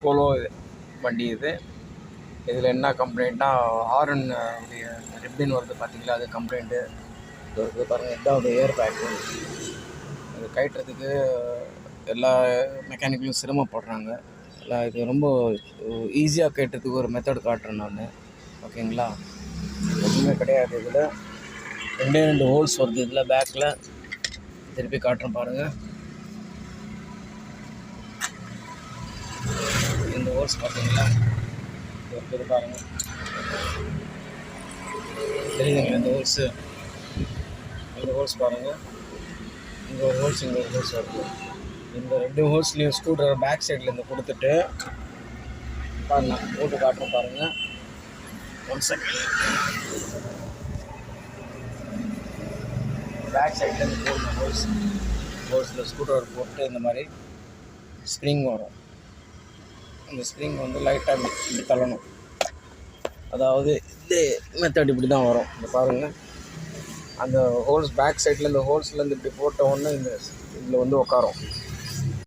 Polo வண்டி இது. இதில் என்ன கம்ப்ளைண்ட்னா ஹாரன் ரிப்பின் வருது பார்த்தீங்களா, அது கம்ப்ளைண்ட்டு. இது பாருங்கள், இதுதான் ஏர் பேக்கு. இது கட்டுறதுக்கு எல்லா மெக்கானிக்கலும் சிரமப்படுறாங்க. இது ரொம்ப ஈஸியாக கட்டுறதுக்கு ஒரு மெத்தட் காட்டுறேன் நான். ஓகேங்களா, எதுவுமே கிடையாது. இதில் 2 ஹோல்ஸ் வருது. இதில் பேக்கில் திருப்பி காட்டுறேன் பாருங்கள். இந்த ஹோல்ஸ் பார்த்தீங்களா, இது பாருங்கள், தெரியுதுங்களா? இந்த ஹோல்ஸ் பாருங்கள். இங்கே ஒரு ஹோல்ஸ், இங்கே ஒரு ஹோல்ஸ் வருது. இந்த 2 ஹோல்ஸ்லேயும் ஸ்க்ரூ ட்ரைவர் பேக் சைடில் இருந்து கொடுத்துட்டு பாருங்கள், போட்டு காட்டுறேன் பாருங்கள். 1 செகண்ட். பேக் சைட்லேருந்து போடணும் ஹோல்ஸில் ஸ்க்ரூ ட்ரைவர் போட்டு இந்த மாதிரி ஸ்ப்ரிங் வரும். இந்த ஸ்ப்ரிங் லைட்டாக இப்படி தள்ளணும். அதாவது இந்த மெத்தட் இப்படி தான் வரும். இந்த பாருங்கள், அந்த ஹோல்ஸ் பேக் சைடில் இந்த ஹோல்ஸ்லேருந்து இப்படி போட்ட உடனே இந்த இதில் உட்காரும்.